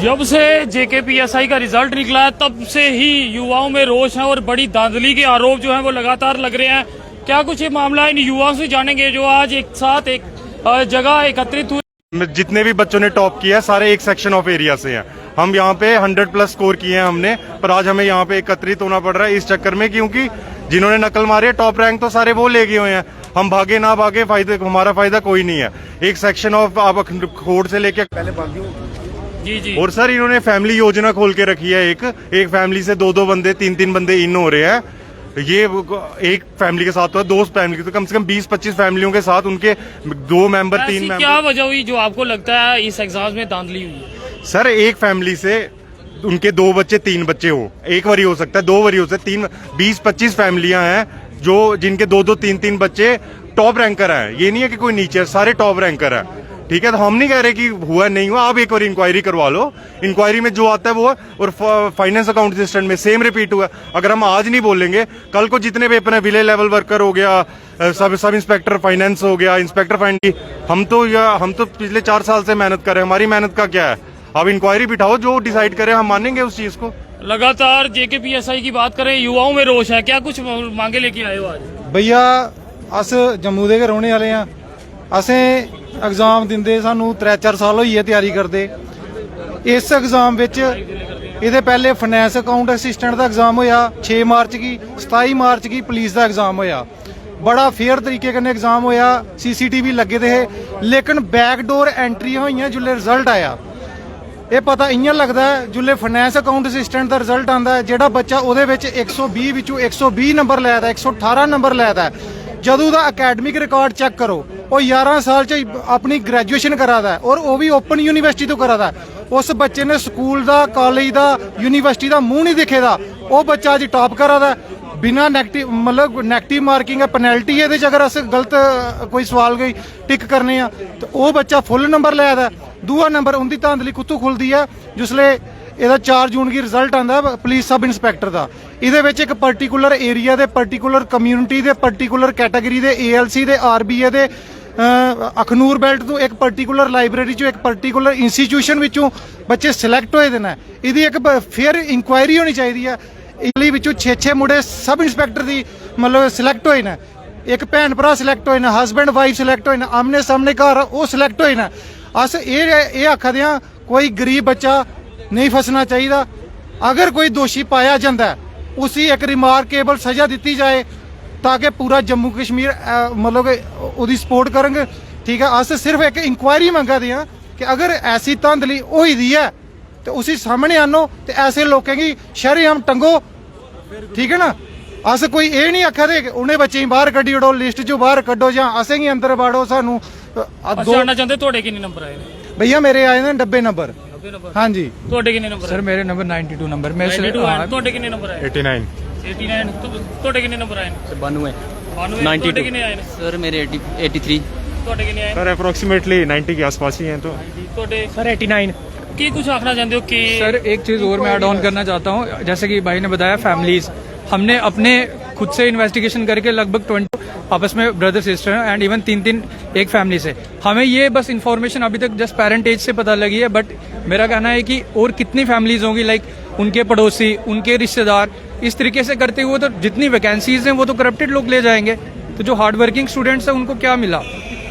जब से जेकेपीएसआई का रिजल्ट निकला है तब से ही युवाओं में रोष है और बड़ी धांधली के आरोप जो हैं वो लगातार लग रहे हैं। क्या कुछ ये मामला इन युवाओं से जानेंगे जो आज एक साथ एक जगह एकत्रित हुए। जितने भी बच्चों ने टॉप किया सारे एक सेक्शन ऑफ एरिया से हैं। हम यहाँ पे 100+ स्कोर किए हैं हमने, पर आज हमें यहाँ पे एकत्रित होना पड़ रहा है इस चक्कर में, क्योंकि जिन्होंने नकल मारी है टॉप रैंक तो सारे वो ले गए हुए हैं। हम भागे ना भागे हमारा फायदा कोई नहीं है। एक सेक्शन ऑफ आप खोड़ से लेके पहले भागी जी। और सर इन्होंने फैमिली योजना खोल के रखी है। एक फैमिली से 2-2 बंदे 3-3 बंदे इन हो रहे हैं। ये एक फैमिली के साथ तो है, 2 फैमिली तो कम से कम 20-25 फैमिलियों के साथ उनके 2 मेंबर 3 मेंबर। क्या वजह हुई जो आपको लगता है इस एग्जाम में धांधली हुई? सर एक फैमिली से उनके 2 बच्चे 3 बच्चे हो, एक बारी हो सकता है, 2 बारी हो सकता है, 20-25 फैमिलियां हैं जो जिनके 2-2 3-3 बच्चे टॉप रैंकर हैं। ये नहीं है कि कोई नीचे है, सारे टॉप रैंकर हैं। ठीक है, तो हम नहीं कह रहे कि हुआ नहीं हुआ, आप एक बार इंक्वायरी करवा लो। इंक्वायरी में जो आता है वो है। और फाइनेंस अकाउंट असिस्टेंट में सेम रिपीट हुआ। अगर हम आज नहीं बोलेंगे, कल को जितने पेपर हैं, विलेज लेवल वर्कर हो गया, सब इंस्पेक्टर फाइनेंस हो गया, इंस्पेक्टर फाइनेंस, हम तो पिछले 4 साल से मेहनत कर रहे हैं। हमारी मेहनत का क्या है? आप इंक्वायरी बिठाओ, जो डिसाइड करे हम मानेंगे उस चीज को। लगातार जेकेपीएसआई की बात करें, युवाओं में रोष है, क्या कुछ मांगे लेके आए हो आज? भैया अस जम्मू दे रौहने वाले हैं। असें एग्जाम दिंदे सानू 3-4 साल होई है तैयारी करदे। इस एग्जाम विच इहदे पहले फाइनेंस अकाउंट असिस्टेंट दा एग्जाम होया 6 मार्च की, 27 मार्च की पुलिस दा एग्जाम होया। बड़ा फेयर तरीके कन्नै एग्जाम होया, CCTV लगे दे हे, लेकिन बैकडोर एंट्री होईयां जुल्ले रिजल्ट आया। ये पता इ'यां लगदा है जुल्ले फाइनेंस अकाउंट असिस्टेंट दा रिजल्ट आंदा है, जेहड़ा बच्चा ओहदे विच 120 विचों 120 नंबर लै दा, 118 नंबर लै दा, जदों दा अकैडमिक रिकॉर्ड चेक करो वो 11 साल च अपनी ग्रैजुएशन करा दा है, और वो भी ओपन यूनिवर्सिटी तो करा दा है। उस बच्चे ने स्कूल दा, कॉलेज दा, यूनिवर्सिटी दा मुंह नहीं दिखे दा, वो बच्चा अज टॉप करा दा बिना नेगेटिव, मतलब नेगेटिव मार्किंग है, पेनल्टी है अगर अस गलत कोई सवाल कोई टिक करने तो वो बच्चा फुल नंबर लै दा। दूआ नंबर उनकी धांधली कुत्थों खुलती है जिसले ਇਹਦਾ 4 जून की रिजल्ट आंदा पुलिस सब इंस्पैक्टर का। ਇਹਦੇ ਵਿੱਚ ਇੱਕ पर्टिकुलर एरिया ਦੇ पर्टिकुलर कम्यूनिटी ਦੇ पर्टिकुलर कैटेगरी ਦੇ ALC ਦੇ RBA ਦੇ अखनूर बेल्ट ਤੋਂ एक पर्टिकुलर लाइब्रेरी चो एक पर्टिकुलर इंस्टीट्यूशन ਵਿੱਚੋਂ ਬੱਚੇ ਸਿਲੈਕਟ ਹੋਏ ਦੇ ਨੇ। ਇਹਦੀ ਇੱਕ ਫੇਅਰ ਇਨਕੁਆਇਰੀ ਹੋਣੀ ਚਾਹੀਦੀ ਹੈ। ਇਟਲੀ ਵਿੱਚੋਂ 6 ਮੁੰਡੇ सब इंस्पैक्टर ਦੀ मतलब सिलैक्ट ਹੋਏ ਨੇ। एक भैन भरा सिलैक्ट होए ने, हसबैंड वाइफ सिलैक्ट होए ने, आमने सामने घर वो सिलैक्ट होए ने। अस ये आखदे हां कोई गरीब बच्चा नहीं फसना चाहिए। अगर कोई दोषी पाया जाता है उसी एक रिमार्केबल सज़ा दी जाए ताकि पूरा जम्मू कश्मीर मतलब उसकी सपोर्ट करेंगे। ठीक है, अस सिर्फ एक इंक्वायरी मंगा दे कि अगर ऐसी धांधली होई दी है तो उसी सामने आनो तो ऐसे लोगों की शरेआम टंगो। ठीक है ना, अस कोई ये नहीं आखा दे कि उन्हें बच्चे बाहर कड्ढी ओड़ो, लिस्ट चो बाहर कड्डो या असें ही अंदर बाड़ो। सानू जानना चाहते थोड़े कितने नंबर आए? भैया मेरे आए ने 90 नंबर। हाँ जी, थोड़े कितने नंबर? सर मेरे नंबर 92 नंबर। मैं थोड़े कितने नंबर आए? 89 थोड़े कितने नंबर आए? 92 92 कितने आए? सर मेरे 83। थोड़े कितने आए? सर अप्रोक्सीमेटली 90 के आसपास ही हैं। तो थोड़े सर 89। की कुछ आखना चाहते हो कि सर एक चीज़ और मैं ऐड ऑन करना चाहता हूँ, जैसे कि भाई ने बताया फैमिलीज, हमने अपने खुद से इन्वेस्टिगेशन करके लगभग 20 आपस में ब्रदर सिस्टर हैं एंड इवन 3-3 एक फैमिली से। हमें ये बस इन्फॉर्मेशन अभी तक जस्ट पेरेंट एज से पता लगी है, बट मेरा कहना है कि और कितनी फैमिलीज होंगी, लाइक उनके पड़ोसी, उनके रिश्तेदार, इस तरीके से करते हुए तो जितनी वैकेंसीज हैं वो तो करप्टेड लोग ले जाएंगे। तो जो हार्ड वर्किंग स्टूडेंट्स हैं उनको क्या मिला?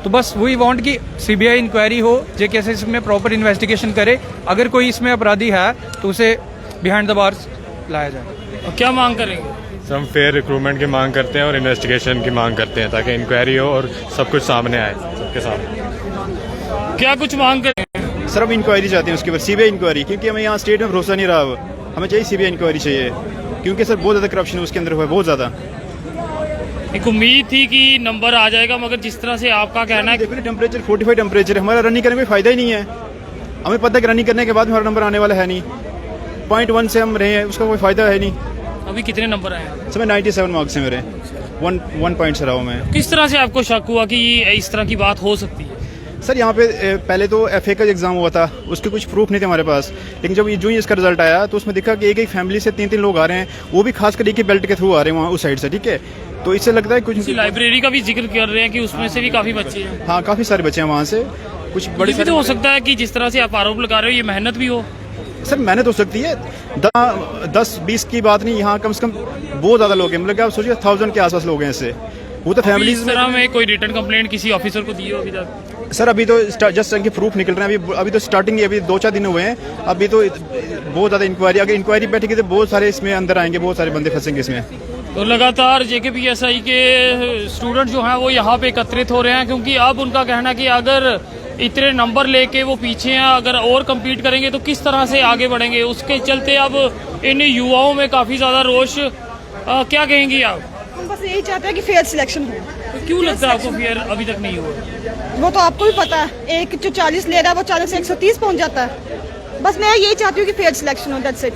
तो बस वही वांट कि CBI इंक्वायरी हो, JKSS में प्रॉपर इन्वेस्टिगेशन करे, अगर कोई इसमें अपराधी है तो उसे बिहाइंड द बार्स लाया जाए। क्या मांग करेंगे? हम फेयर रिक्रूटमेंट की मांग करते हैं और इन्वेस्टिगेशन की मांग करते हैं ताकि इंक्वायरी हो और सब कुछ सामने आए सबके सामने। क्या कुछ मांग करेंगे? सर हम इंक्वायरी चाहते हैं उसके ऊपर, CBI इंक्वायरी, क्योंकि हमें यहाँ स्टेट में भरोसा नहीं रहा। हमें चाहिए CBI इंक्वायरी चाहिए, क्योंकि सर बहुत ज़्यादा करप्शन उसके अंदर हुआ है, बहुत ज़्यादा। एक उम्मीद थी कि नंबर आ जाएगा, मगर जिस तरह से आपका कहना है देखो टेम्परेचर 45 टेम्परेचर, हमारा रनिंग करने में कोई फायदा ही नहीं है। हमें पता है कि रनिंग करने के बाद हमारा नंबर आने वाला है नहीं। 0.1 से हम रहे हैं, उसका कोई फायदा है नहीं। अभी कितने नंबर आए? सर मैं 97 मार्क्स है मेरे, 1 पॉइंट से रहा हूँ मैं। किस तरह से आपको शक हुआ कि इस तरह की बात हो सकती है? सर यहाँ पे पहले तो FA का एग्जाम हुआ था, उसके कुछ प्रूफ नहीं थे हमारे पास, लेकिन जब जो ही इसका रिजल्ट आया तो उसमें दिखा कि एक फैमिली से 3-3 लोग आ रहे हैं, वो भी खासकर एक ही बेल्ट के थ्रू आ रहे हैं वहाँ उस साइड से। ठीक है, तो इससे लगता है कुछ लाइब्रेरी का भी जिक्र कर रहे हैं कि उसमें से भी काफी बच्चे हैं। हाँ काफ़ी सारे बच्चे हैं वहाँ से। कुछ ये बड़ी भी तो हो सकता है कि जिस तरह से आप आरोप लगा रहे हो ये मेहनत भी हो। सर मेहनत हो सकती है, 10-20 की बात नहीं, यहाँ कम से कम बहुत ज़्यादा लोग हैं, मतलब कि आप सोचिए 1000 के आसपास लोग हैं इससे। वो तो इस फैमिलीज तरह में कोई रिटर्न कंप्लेंट किसी ऑफिसर को दी हो अभी तक? सर अभी तो जस्ट इनके प्रूफ निकल रहे हैं, अभी तो स्टार्टिंग है, अभी 2-4 दिन हुए हैं, अभी तो बहुत ज़्यादा इंक्वायरी, अगर इंक्वायरी बैठेगी तो बहुत सारे इसमें अंदर आएंगे, बहुत सारे बंदे फंसेंगे इसमें। तो लगातार JKPSI के स्टूडेंट जो हैं वो यहाँ पे एकत्रित हो रहे हैं, क्योंकि अब उनका कहना है कि अगर इतने नंबर लेके वो पीछे हैं, अगर और कम्पीट करेंगे तो किस तरह से आगे बढ़ेंगे। उसके चलते अब इन युवाओं में काफ़ी ज़्यादा रोष। क्या कहेंगी आप? हम बस यही चाहते हैं कि फेयर सिलेक्शन हो। तो क्यों लगता है आपको फेयर अभी तक नहीं हुआ? वो तो आपको भी पता है, एक जो 40 ले रहा है वो 40 से 130 पहुंच जाता है। बस मैं यही चाहती हूँ कि फेयर सिलेक्शन हो, दैट्स इट।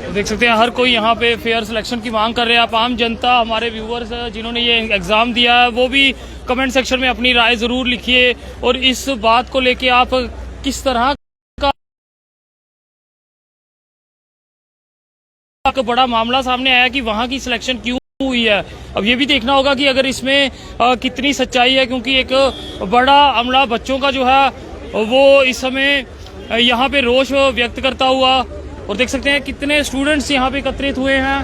तो देख सकते हैं हर कोई यहाँ पे फेयर सिलेक्शन की मांग कर रहे हैं। आप आम जनता, हमारे व्यूअर्स जिन्होंने ये एग्ज़ाम दिया है, वो भी कमेंट सेक्शन में अपनी राय ज़रूर लिखिए। और इस बात को लेके आप किस तरह का एक बड़ा मामला सामने आया कि वहाँ की सिलेक्शन क्यों हुई है, अब ये भी देखना होगा कि अगर इसमें कितनी सच्चाई है, क्योंकि एक बड़ा अमला बच्चों का जो है वो इस समय यहाँ पे रोष व्यक्त करता हुआ। और देख सकते हैं कितने स्टूडेंट्स यहाँ पे एकत्रित हुए हैं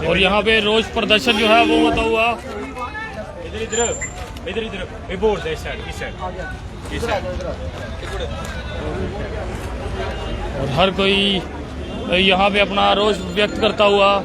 और यहाँ पे रोष प्रदर्शन जो है वो होता हुआ। और हर कोई यहाँ पे अपना रोष व्यक्त करता हुआ।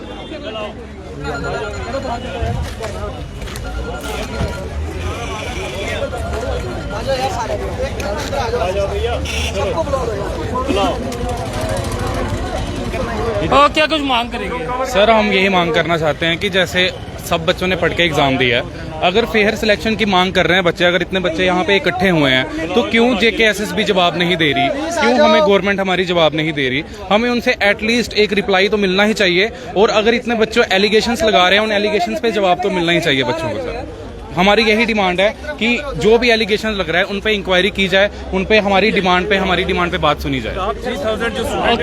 क्या कुछ मांग करेंगे? सर हम यही मांग करना चाहते हैं कि जैसे सब बच्चों ने पढ़ के एग्जाम दिया है, अगर फेयर सिलेक्शन की मांग कर रहे हैं बच्चे, अगर इतने बच्चे यहाँ पे इकट्ठे हुए हैं तो क्यों JKSSB जवाब नहीं दे रही, क्यों हमें गवर्नमेंट हमारी जवाब नहीं दे रही? हमें उनसे एटलीस्ट एक रिप्लाई तो मिलना ही चाहिए। और अगर इतने बच्चों एलिगेशंस लगा रहे हैं, उन एलिगेशंस पे जवाब तो मिलना ही चाहिए बच्चों को। सर हमारी यही डिमांड है कि जो भी एलिगेशन लग रहा है उन पे इंक्वायरी की जाए, उन पे हमारी डिमांड पे बात सुनी जाए। और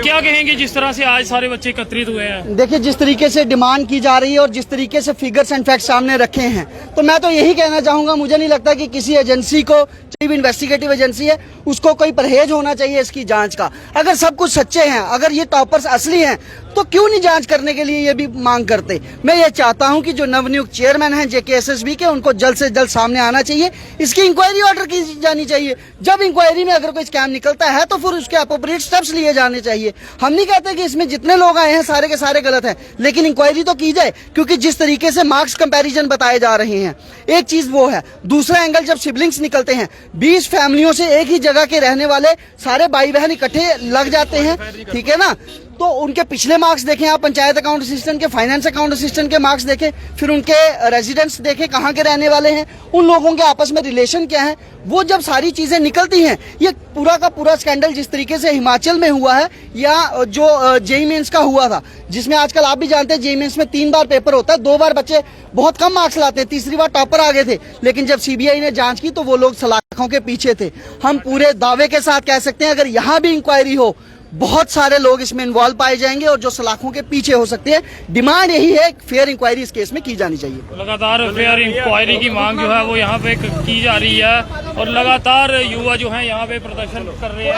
क्या कहेंगे जिस तरह से आज सारे बच्चे एकत्रित हुए हैं? देखिए जिस तरीके से डिमांड की जा रही है और जिस तरीके से फिगर्स एंड फैक्ट्स सामने रखे हैं, तो मैं तो यही कहना चाहूंगा, मुझे नहीं लगता कि किसी एजेंसी को, चाहे इन्वेस्टिगेटिव एजेंसी है, उसको कोई परहेज होना चाहिए इसकी जांच का। अगर सब कुछ सच्चे हैं, अगर ये टॉपर्स असली हैं, तो क्यों नहीं जांच करने के लिए ये भी मांग करते। मैं ये चाहता हूं कि जो नवनियुक्त चेयरमैन हैं JKSSB के, उनको जल्द से जल्द सामने आना चाहिए, इसकी इंक्वायरी ऑर्डर की जानी चाहिए। जब इंक्वायरी में अगर कोई स्कैम निकलता है तो फिर उसके अप्रोप्रिएट स्टेप्स लिए जाने चाहिए। हम नहीं कहते कि इसमें जितने लोग आए हैं सारे के सारे गलत हैं, लेकिन इंक्वायरी तो की जाए, क्योंकि जिस तरीके से मार्क्स कंपैरिजन बताए जा रहे हैं, एक चीज वो है। दूसरा एंगल, जब सिबलिंग्स निकलते हैं, 20 फैमिलियों से एक ही जगह के रहने वाले सारे भाई बहन इकट्ठे लग जाते हैं, ठीक है ना, तो उनके पिछले मार्क्स देखें आप, पंचायत अकाउंट असिस्टेंट के, फाइनेंस अकाउंट असिस्टेंट के मार्क्स देखें, फिर उनके रेजिडेंट्स देखें, कहाँ के रहने वाले हैं, उन लोगों के आपस में रिलेशन क्या है। वो जब सारी चीजें निकलती हैं, ये पूरा का पूरा स्कैंडल जिस तरीके से हिमाचल में हुआ है, या जो JEE मेंस का हुआ था, जिसमें आजकल आप भी जानते हैं JEE मेंस में 3 बार पेपर होता है, 2 बार बच्चे बहुत कम मार्क्स लाते हैं, तीसरी बार टॉपर आ गए थे, लेकिन जब CBI ने जांच की तो वो लोग सलाखों के पीछे थे। हम पूरे दावे के साथ कह सकते हैं, अगर यहाँ भी इंक्वायरी हो, बहुत सारे लोग इसमें इन्वॉल्व पाए जाएंगे और जो सलाखों के पीछे हो सकते हैं। डिमांड यही है, फेयर इंक्वायरी इस केस में की जानी चाहिए। लगातार फेयर इंक्वायरी की मांग जो है वो यहाँ पे की जा रही है और लगातार युवा जो हैं यहाँ पे प्रदर्शन कर रहे हैं।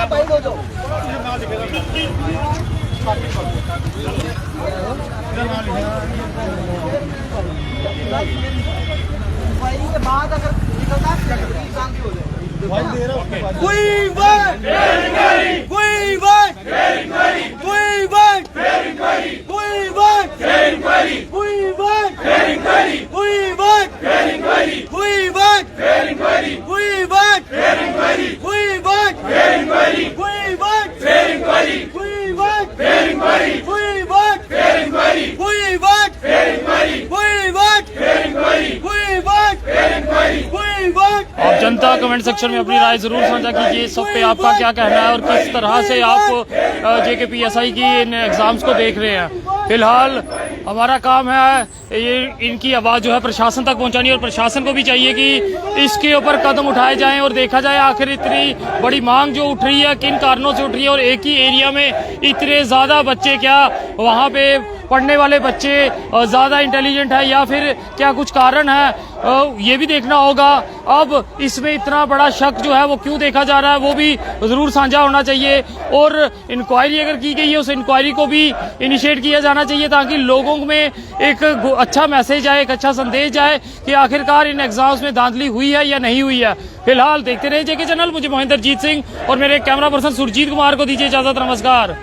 इंक्वायरी के बाद अगर निकलता है एग्जाम भी हो जाए। We want fair inquiry. We want fair inquiry. We want fair inquiry. We want fair inquiry. We want fair inquiry. We want fair inquiry. We want fair inquiry. We want fair inquiry. We want fair inquiry. We want fair inquiry. We want fair inquiry. We want fair inquiry. We want fair inquiry. We want fair inquiry. We want fair inquiry. We want fair inquiry. We want। आप जनता comment section में अपनी राय जरूर साझा कीजिए। इस पे आपका क्या कहना है और किस तरह से आप JKPSI की इन एग्जाम्स को देख रहे हैं। फिलहाल हमारा काम है ये इनकी आवाज़ जो है प्रशासन तक पहुंचानी और प्रशासन को भी चाहिए कि इसके ऊपर कदम उठाए जाएं और देखा जाए आखिर इतनी बड़ी मांग जो उठ रही है किन कारणों से उठ रही है और एक ही एरिया में इतने ज़्यादा बच्चे क्या वहाँ पे पढ़ने वाले बच्चे ज़्यादा इंटेलिजेंट है या फिर क्या कुछ कारण है, ये भी देखना होगा। अब इसमें इतना बड़ा शक जो है वो क्यों देखा जा रहा है वो भी ज़रूर साझा होना चाहिए, और इंक्वायरी अगर की गई है उस इंक्वायरी को भी इनिशिएट किया जाना चाहिए ताकि लोगों में एक अच्छा मैसेज आए, एक अच्छा संदेश जाए कि आखिरकार इन एग्जाम्स में धांधली हुई है या नहीं हुई है। फिलहाल देखते रहे जेके चैनल। मुझे मोहिंदरजीत सिंह और मेरे कैमरा पर्सन सुरजीत कुमार को दीजिए इजाजत। नमस्कार।